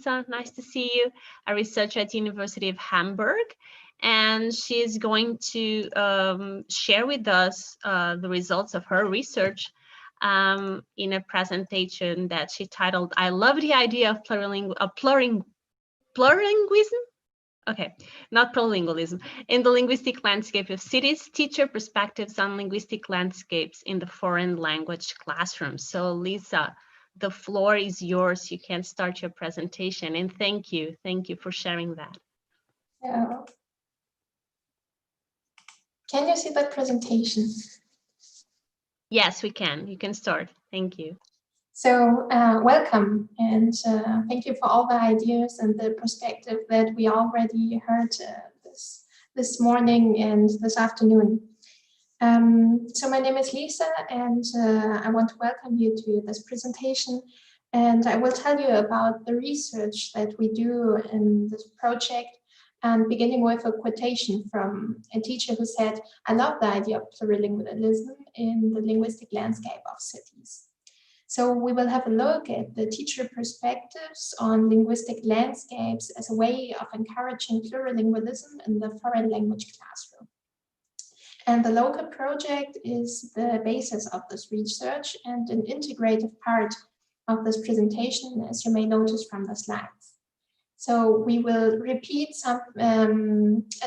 Lisa. Nice to see you. A researcher at the University of Hamburg. And she is going to share with us the results of her research in a presentation that she titled, I love the idea of plurilingualism? Okay, not plurilingualism. In the linguistic landscape of cities, teacher perspectives on linguistic landscapes in the foreign language classroom. So Lisa, the floor is yours. You can start your presentation, and thank you for sharing that. Yeah. Can you see that presentation? Yes, we can. You can start. Thank you. So welcome, and thank you for all the ideas and the perspective that we already heard this morning and this afternoon. So my name is Lisa, and I want to welcome you to this presentation. And I will tell you about the research that we do in this project, and beginning with a quotation from a teacher who said, I love the idea of plurilingualism in the linguistic landscape of cities. So we will have a look at the teacher perspectives on linguistic landscapes as a way of encouraging plurilingualism in the foreign language classroom. And the LoCALL project is the basis of this research and an integrative part of this presentation, as you may notice from the slides. So we will repeat some a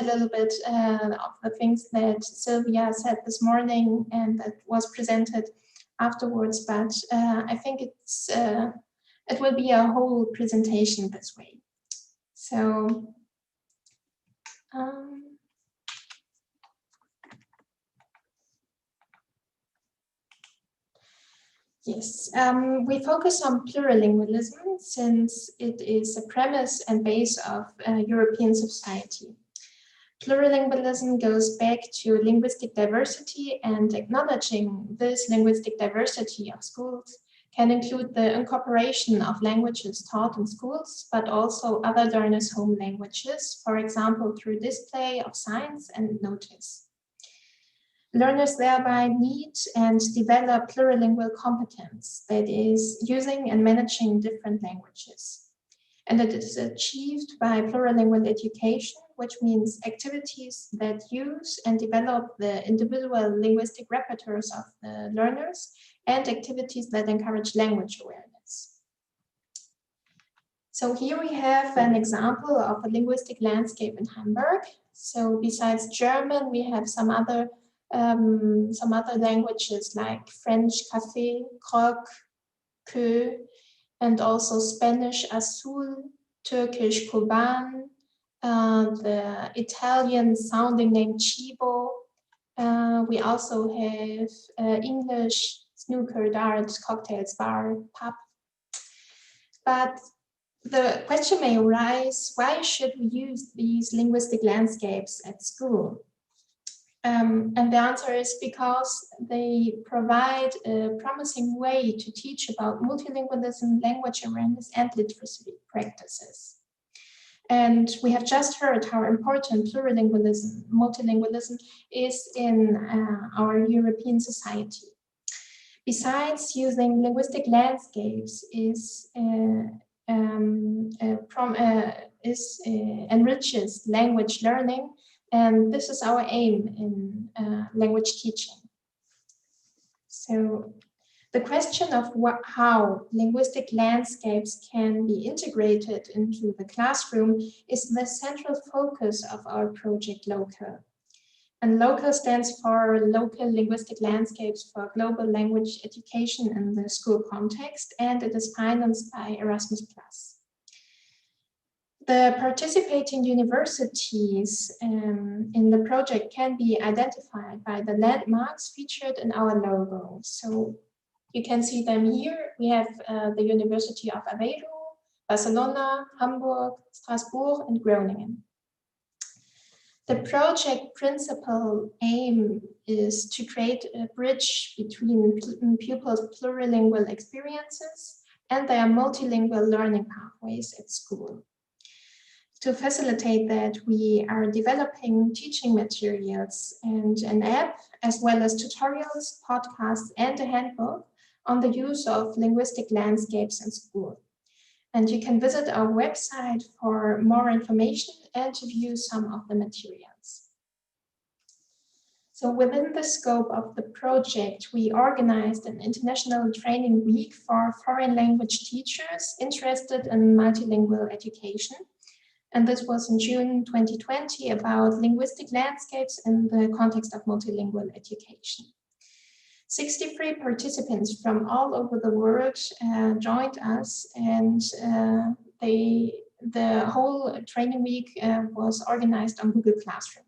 little bit of the things that Sylvia said this morning and that was presented afterwards, but I think it will be a whole presentation this way. So yes, we focus on plurilingualism since it is a premise and base of European society. Plurilingualism goes back to linguistic diversity, and acknowledging this linguistic diversity of schools can include the incorporation of languages taught in schools, but also other learners' home languages, for example, through display of signs and notice. Learners thereby need and develop plurilingual competence, that is, using and managing different languages. And it is achieved by plurilingual education, which means activities that use and develop the individual linguistic repertoires of the learners and activities that encourage language awareness. So here we have an example of a linguistic landscape in Hamburg. So besides German, we have some other languages like French, café, croque, que, and also Spanish, azul, Turkish, kuban, the Italian sounding name chibo. We also have English, snooker, darts, cocktails, bar, pub. But the question may arise, why should we use these linguistic landscapes at school? And the answer is because they provide a promising way to teach about multilingualism, language awareness, and literacy practices. And we have just heard how important plurilingualism, multilingualism is in our European society. Besides, using linguistic landscapes enriches language learning. And this is our aim in language teaching. So the question of how linguistic landscapes can be integrated into the classroom is the central focus of our project LoCALL. And LoCALL stands for Local Linguistic Landscapes for Global Language Education in the School Context, and it is financed by Erasmus+. The participating universities in the project can be identified by the landmarks featured in our logo. So you can see them here. We have the University of Aveiro, Barcelona, Hamburg, Strasbourg, and Groningen. The project principal aim is to create a bridge between pupils' plurilingual experiences and their multilingual learning pathways at school. To facilitate that, we are developing teaching materials and an app, as well as tutorials, podcasts, and a handbook on the use of linguistic landscapes in school. And you can visit our website for more information and to view some of the materials. So within the scope of the project, we organized an international training week for foreign language teachers interested in multilingual education. And this was in June 2020 about linguistic landscapes in the context of multilingual education. 63 participants from all over the world joined us, and the whole training week was organized on Google Classroom.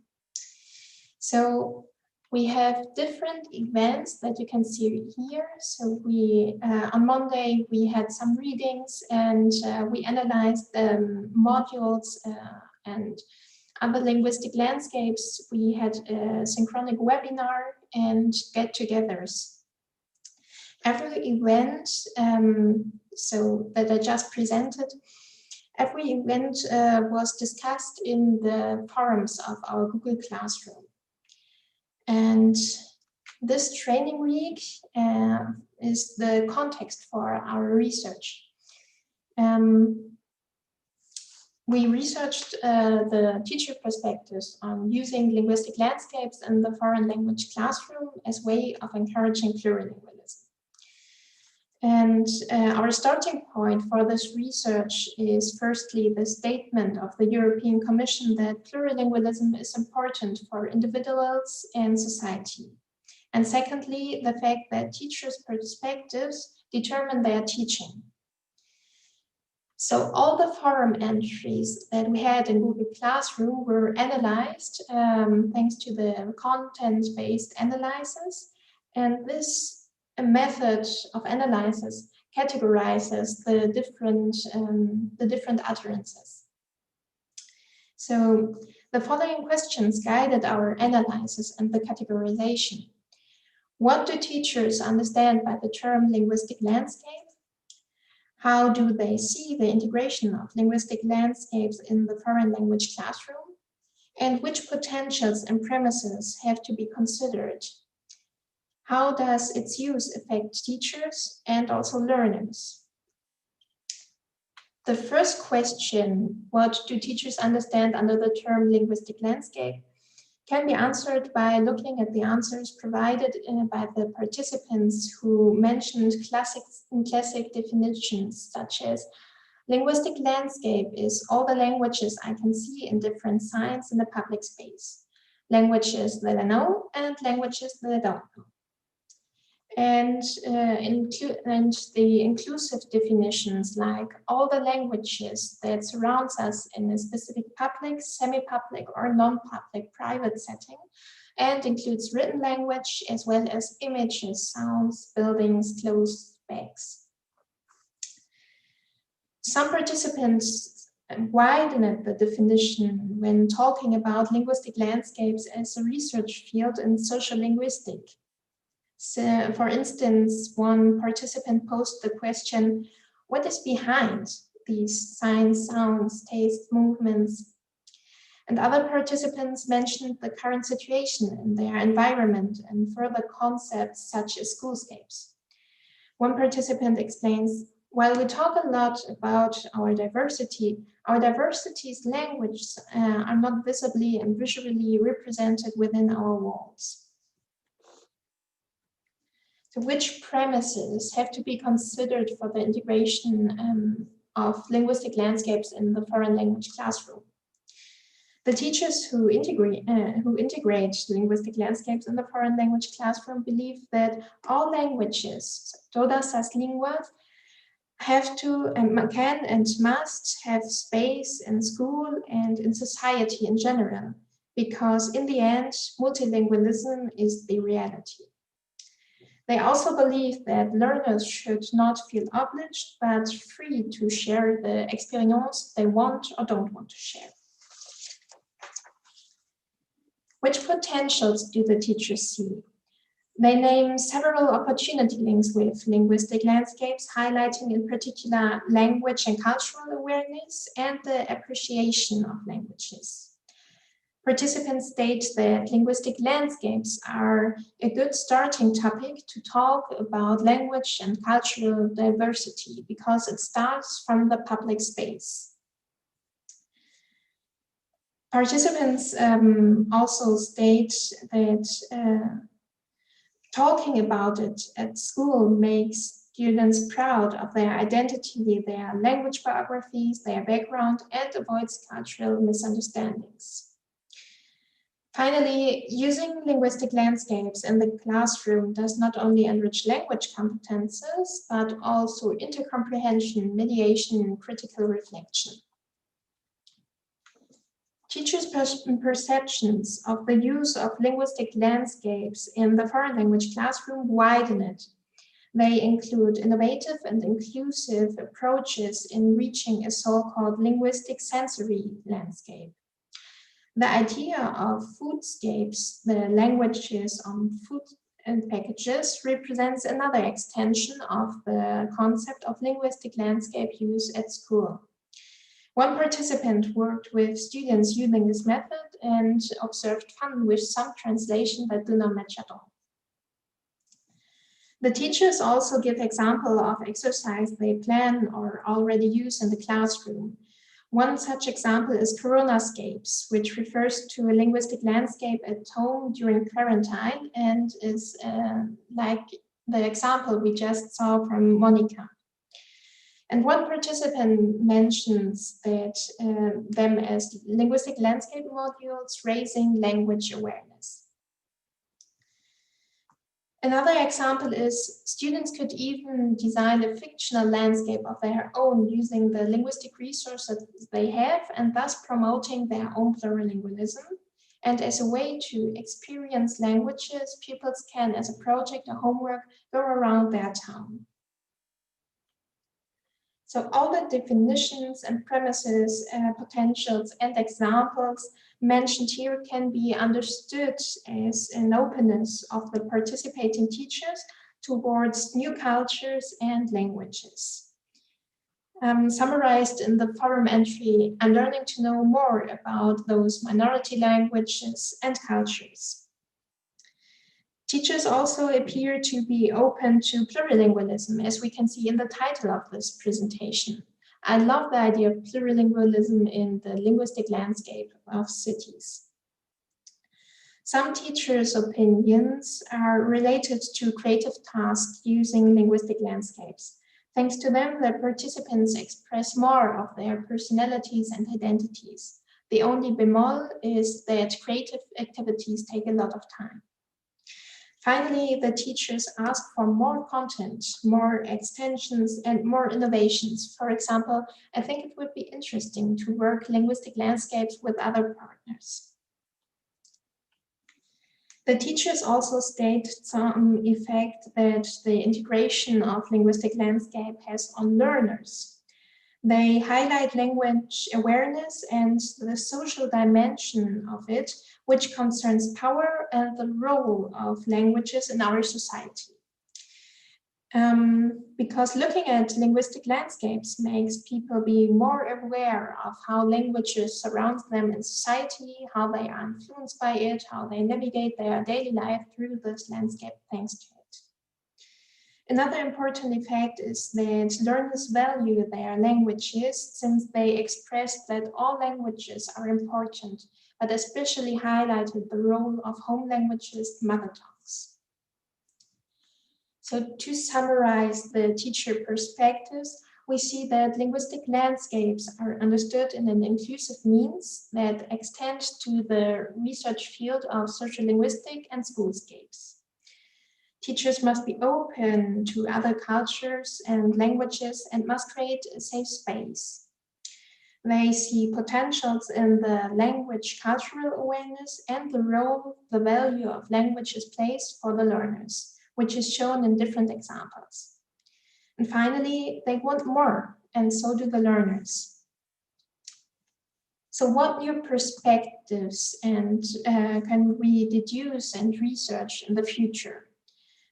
So we have different events that you can see here. So we on Monday we had some readings, and we analyzed the modules and other linguistic landscapes. We had a synchronic webinar and get-togethers. Every event, so that I just presented, every event was discussed in the forums of our Google Classroom. And this training week is the context for our research. We researched the teacher perspectives on using linguistic landscapes in the foreign language classroom as a way of encouraging plurilingualism. And our starting point for this research is firstly the statement of the European Commission that plurilingualism is important for individuals and society. And secondly, the fact that teachers' perspectives determine their teaching. So all the forum entries that we had in Google Classroom were analyzed thanks to the content-based analysis. And this method of analysis categorizes the different utterances. So the following questions guided our analysis and the categorization. What do teachers understand by the term linguistic landscape? How do they see the integration of linguistic landscapes in the foreign language classroom? And which potentials and premises have to be considered? How does its use affect teachers and also learners? The first question, what do teachers understand under the term linguistic landscape, can be answered by looking at the answers provided by the participants who mentioned classic definitions, such as linguistic landscape is all the languages I can see in different signs in the public space, languages that I know and languages that I don't know. And the inclusive definitions, like all the languages that surrounds us in a specific public, semi-public or non-public private setting, and includes written language as well as images, sounds, buildings, clothes, bags. Some participants widened the definition when talking about linguistic landscapes as a research field in social linguistics. So, for instance, one participant posed the question, what is behind these signs, sounds, tastes, movements? And other participants mentioned the current situation in their environment and further concepts such as schoolscapes. One participant explains, while we talk a lot about our diversity's languages are not visibly and visually represented within our walls. So which premises have to be considered for the integration of linguistic landscapes in the foreign language classroom? The teachers who integrate linguistic landscapes in the foreign language classroom believe that all languages, todas las lenguas, have to and can and must have space in school and in society in general, because in the end, multilingualism is the reality. They also believe that learners should not feel obliged, but free to share the experience they want or don't want to share. Which potentials do the teachers see? They name several opportunity links with linguistic landscapes, highlighting in particular language and cultural awareness and the appreciation of languages. Participants state that linguistic landscapes are a good starting topic to talk about language and cultural diversity because it starts from the public space. Participants also state that talking about it at school makes students proud of their identity, their language biographies, their background, and avoids cultural misunderstandings. Finally, using linguistic landscapes in the classroom does not only enrich language competences, but also intercomprehension, mediation, and critical reflection. Teachers' perceptions of the use of linguistic landscapes in the foreign language classroom widen it. They include innovative and inclusive approaches in reaching a so-called linguistic sensory landscape. The idea of foodscapes, the languages on food and packages, represents another extension of the concept of linguistic landscape use at school. One participant worked with students using this method and observed fun with some translation that do not match at all. The teachers also give example of exercise they plan or already use in the classroom. One such example is Coronascapes, which refers to a linguistic landscape at home during quarantine and is like the example we just saw from Monica. And one participant mentions that them as linguistic landscape modules raising language awareness. Another example is students could even design a fictional landscape of their own using the linguistic resources they have and thus promoting their own plurilingualism. And as a way to experience languages, pupils can, as a project or homework, go around their town. So all the definitions and premises, potentials and examples mentioned here can be understood as an openness of the participating teachers towards new cultures and languages. Summarized in the forum entry, I'm learning to know more about those minority languages and cultures. Teachers also appear to be open to plurilingualism, as we can see in the title of this presentation. I love the idea of plurilingualism in the linguistic landscape of cities. Some teachers' opinions are related to creative tasks using linguistic landscapes. Thanks to them, the participants express more of their personalities and identities. The only bemol is that creative activities take a lot of time. Finally, the teachers ask for more content, more extensions, and more innovations. For example, I think it would be interesting to work linguistic landscapes with other partners. The teachers also state some effect that the integration of linguistic landscape has on learners. They highlight language awareness and the social dimension of it, which concerns power and the role of languages in our society. Because looking at linguistic landscapes makes people be more aware of how languages surround them in society, how they are influenced by it, how they navigate their daily life through this landscape thanks to it. Another important effect is that learners value their languages since they expressed that all languages are important, but especially highlighted the role of home languages, mother tongues. So to summarize the teacher perspectives, we see that linguistic landscapes are understood in an inclusive means that extend to the research field of sociolinguistic and schoolscapes. Teachers must be open to other cultures and languages and must create a safe space. They see potentials in the language cultural awareness and the role the value of languages plays for the learners, which is shown in different examples. And finally, they want more, and so do the learners. So what new perspectives and can we deduce and research in the future?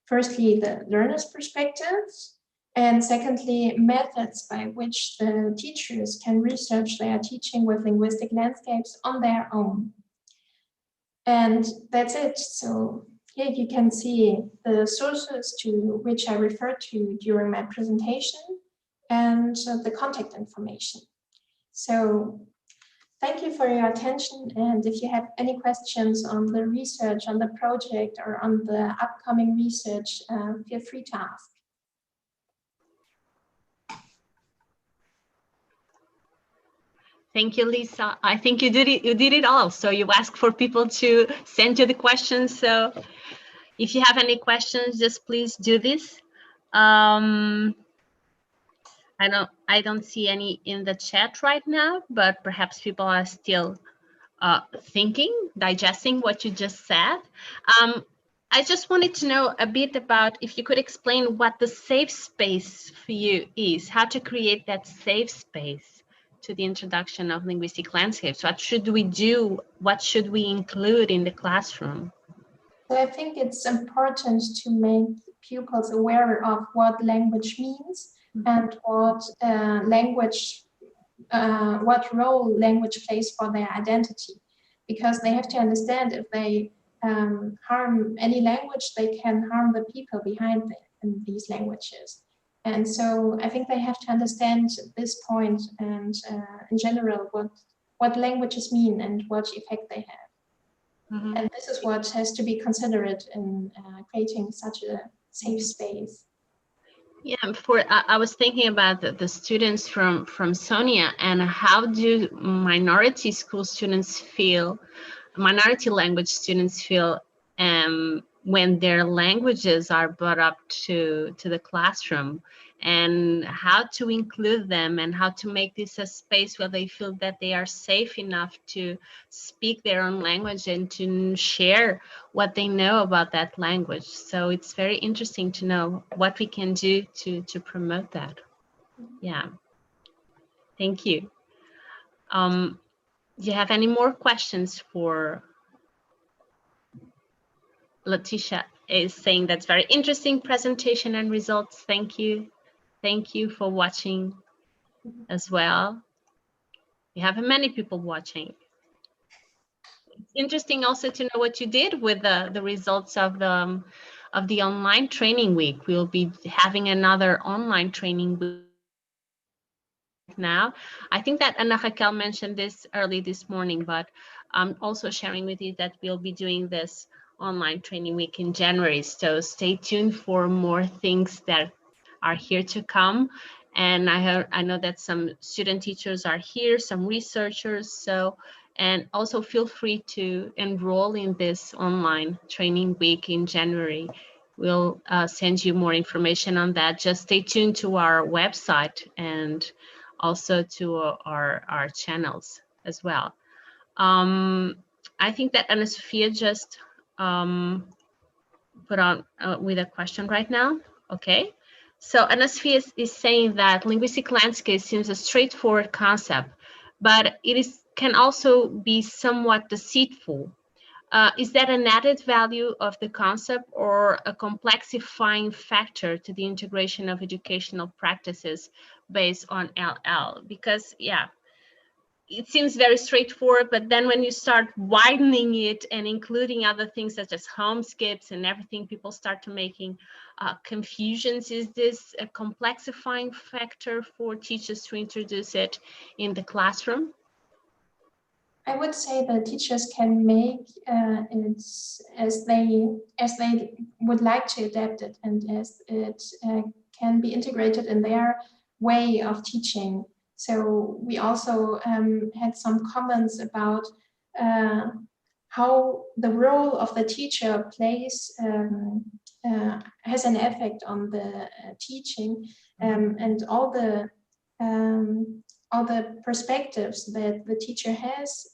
Firstly, the learner's perspectives, and secondly, methods by which the teachers can research their teaching with linguistic landscapes on their own. And that's it. So here you can see the sources to which I referred to during my presentation and the contact information. So thank you for your attention. And if you have any questions on the research, on the project, or on the upcoming research, feel free to ask. Thank you, Lisa. I think you did it. You did it all. So you asked for people to send you the questions. So if you have any questions, just please do this. I don't see any in the chat right now, but perhaps people are still thinking, digesting what you just said. I just wanted to know a bit about if you could explain what the safe space for you is, how to create that safe space to the introduction of linguistic landscapes. What should we do? What should we include in the classroom? So I think it's important to make pupils aware of what language means and what what role language plays for their identity, because they have to understand if they harm any language, they can harm the people behind them in these languages. And so I think they have to understand this point and in general what languages mean and what effect they have. Mm-hmm. And this is what has to be considered in creating such a safe space. Yeah, I was thinking about the students from Sonia, and how do minority school students feel, minority language students feel when their languages are brought up to the classroom, and how to include them and how to make this a space where they feel that they are safe enough to speak their own language and to share what they know about that language. So it's very interesting to know what we can do to promote that. Yeah, thank you. Do you have any more questions for Letitia? Is saying that's very interesting presentation and results. Thank you. Thank you for watching as well. We have many people watching. It's interesting also to know what you did with the results of the online training week. We'll be having another online training week now. I think that Ana Raquel mentioned this early this morning, but I'm also sharing with you that we'll be doing this online training week in January. So stay tuned for more things that are here to come. And I know that some student teachers are here, some researchers. So, and also feel free to enroll in this online training week in January. We'll send you more information on that. Just stay tuned to our website and also to our channels as well. I think that Ana Sofia just put on with a question right now. Okay. So Ana Sofia is saying that linguistic landscape seems a straightforward concept, but it can also be somewhat deceitful. Is that an added value of the concept or a complexifying factor to the integration of educational practices based on LL? Because, yeah, it seems very straightforward, but then when you start widening it and including other things such as homescapes and everything, people start to making confusions. Is this a complexifying factor for teachers to introduce it in the classroom? I would say that teachers can make it as they would like to adapt it, and as it can be integrated in their way of teaching. So we also had some comments about how the role of the teacher plays has an effect on the teaching, and all the perspectives that the teacher has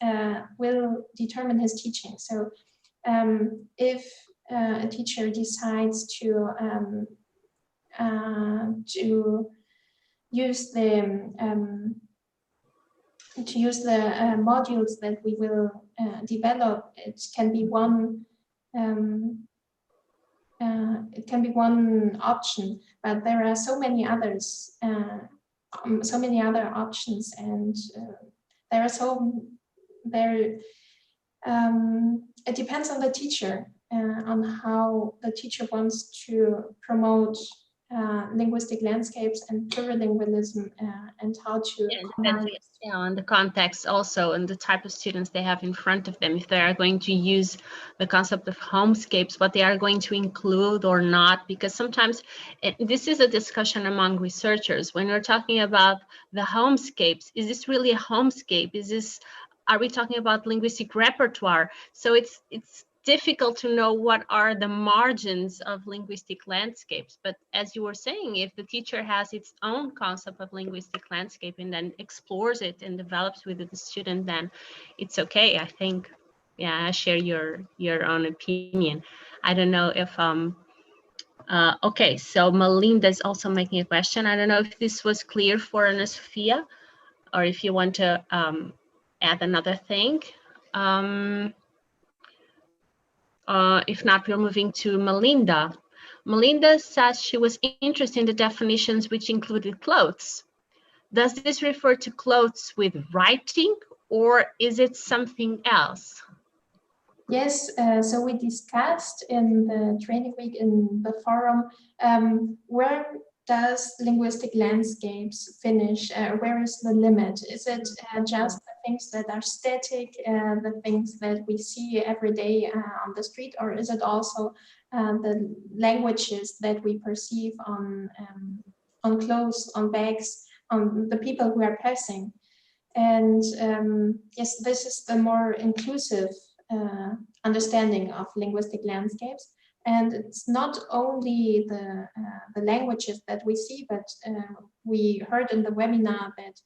will determine his teaching. So if a teacher decides to use the modules that we will develop, it can be one option, but there are so many others. So many other options, and It depends on the teacher, on how the teacher wants to promote linguistic landscapes and plurilingualism, and how to combine. Yeah, on the context also, and the type of students they have in front of them, if they are going to use the concept of homescapes, what they are going to include or not, because sometimes this is a discussion among researchers. When we're talking about the homescapes, is this really a homescape? Are we talking about linguistic repertoire? So it's difficult to know what are the margins of linguistic landscapes. But as you were saying, if the teacher has its own concept of linguistic landscape and then explores it and develops with the student, then it's okay, I think. Yeah, I share your own opinion. I don't know if okay, so Melinda is also making a question. I don't know if this was clear for Ana Sofia, or if you want to add another thing. If not, we're moving to Melinda. Melinda says she was interested in the definitions which included clothes. Does this refer to clothes with writing, or is it something else? Yes, so we discussed in the training week in the forum, where does linguistic landscapes finish? Where is the limit? Is it just the things that are static, the things that we see every day on the street, or is it also the languages that we perceive on clothes, on bags, on the people who are passing? And yes, this is the more inclusive understanding of linguistic landscapes. And it's not only the languages that we see, but we heard in the webinar that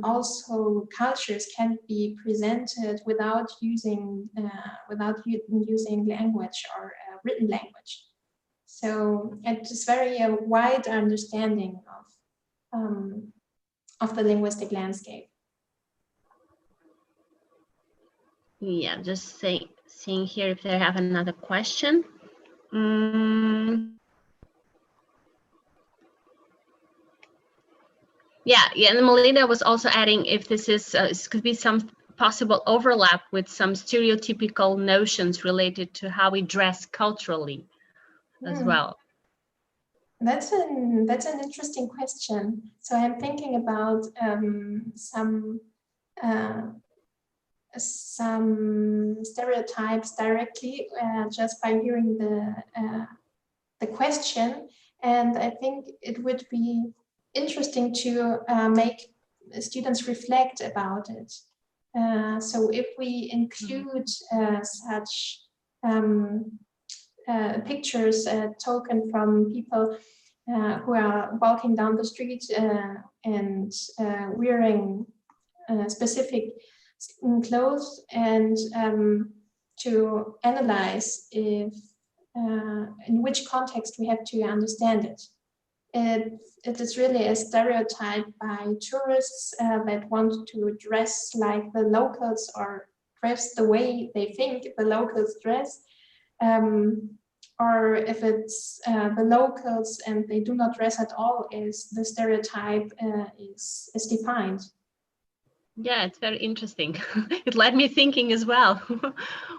also cultures can be presented without using language or written language. So it's very wide understanding of the linguistic landscape. Yeah, just seeing here if they have another question. Yeah, and Melinda was also adding if this is could be some possible overlap with some stereotypical notions related to how we dress culturally as well. That's an interesting question. So I'm thinking about some stereotypes directly just by hearing the question, and I think it would be interesting to make students reflect about it. So if we include such pictures taken from people who are walking down the street and wearing specific clothes, and to analyze if in which context we have to understand it. It is really a stereotype by tourists that want to dress like the locals or dress the way they think the locals dress, or if it's the locals and they do not dress at all, is the stereotype is defined. Yeah, it's very interesting. It led me thinking as well.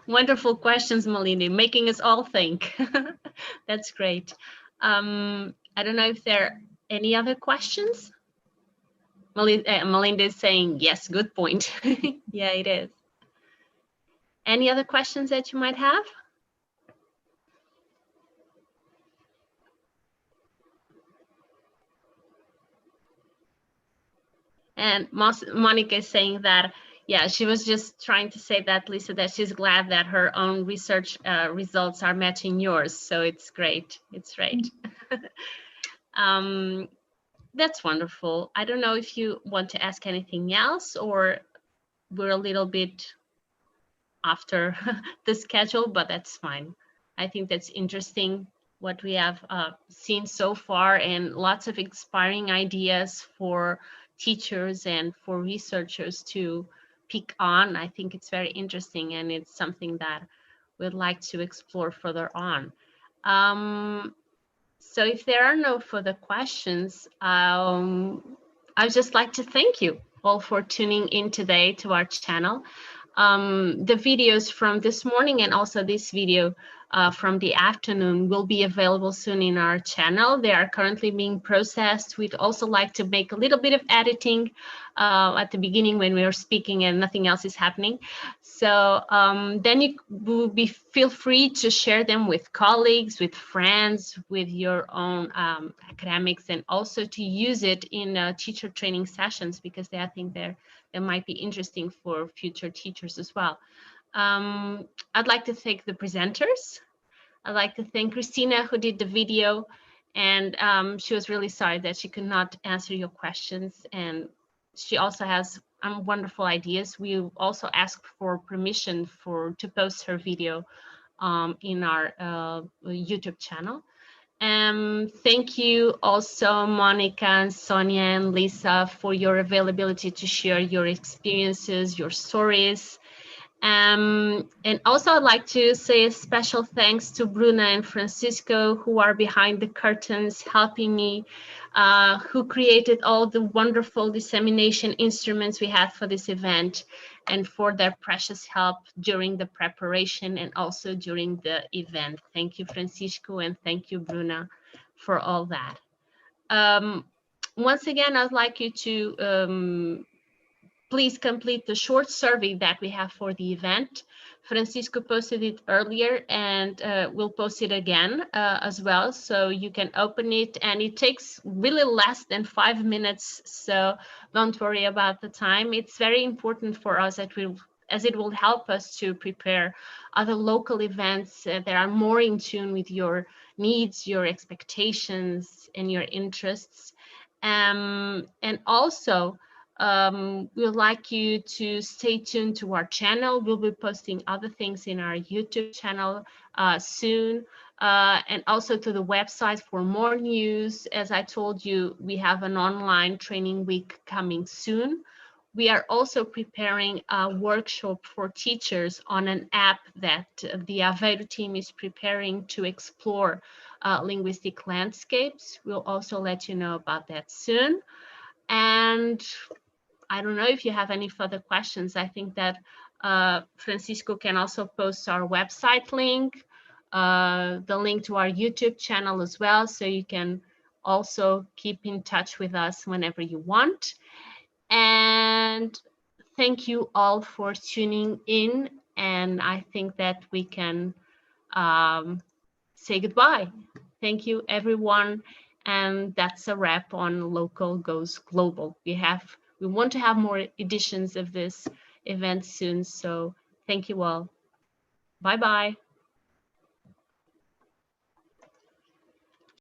Wonderful questions, Melinda, making us all think. That's great. I don't know if there are any other questions. Melinda is saying, yes, good point. Yeah, it is. Any other questions that you might have? And Monica is saying that, yeah, she was just trying to say that, Lisa, that she's glad that her own research results are matching yours. So it's great. It's great. That's wonderful. I don't know if you want to ask anything else, or we're a little bit after the schedule, but that's fine. I think that's interesting what we have seen so far, and lots of inspiring ideas for teachers and for researchers to pick on. I think it's very interesting, and it's something that we'd like to explore further on. So if there are no further questions, I'd just like to thank you all for tuning in today to our channel. The videos from this morning and also this video from the afternoon will be available soon in our channel. They are currently being processed. We'd also like to make a little bit of editing at the beginning when we are speaking and nothing else is happening. So then you will feel free to share them with colleagues, with friends, with your own academics, and also to use it in teacher training sessions, because I think they might be interesting for future teachers as well. I'd like to thank the presenters. I'd like to thank Christina, who did the video, and she was really sorry that she could not answer your questions, and she also has wonderful ideas. We also asked for permission to post her video in our YouTube channel. Thank you also, Monica and Sonia and Lisa, for your availability to share your experiences, your stories. And also I'd like to say a special thanks to Bruna and Francisco, who are behind the curtains helping me, who created all the wonderful dissemination instruments we had for this event, and for their precious help during the preparation and also during the event. Thank you, Francisco, and thank you, Bruna, for all that. Once again, I'd like you to please complete the short survey that we have for the event. Francisco posted it earlier, and we'll post it again as well, so you can open it, and it takes really less than 5 minutes, so don't worry about the time. It's very important for us as it will help us to prepare other local events that are more in tune with your needs, your expectations, and your interests. And also, we'd like you to stay tuned to our channel. We'll be posting other things in our YouTube channel soon, and also to the website for more news. As I told you, we have an online training week coming soon. We are also preparing a workshop for teachers on an app that the Aveiro team is preparing to explore linguistic landscapes. We'll also let you know about that soon. And I don't know if you have any further questions. I think that Francisco can also post our website link, the link to our YouTube channel as well, so you can also keep in touch with us whenever you want. And thank you all for tuning in, and I think that we can say goodbye. Thank you, everyone. And that's a wrap on LoCALL Goes Global. We want to have more editions of this event soon, so thank you all. Bye-bye.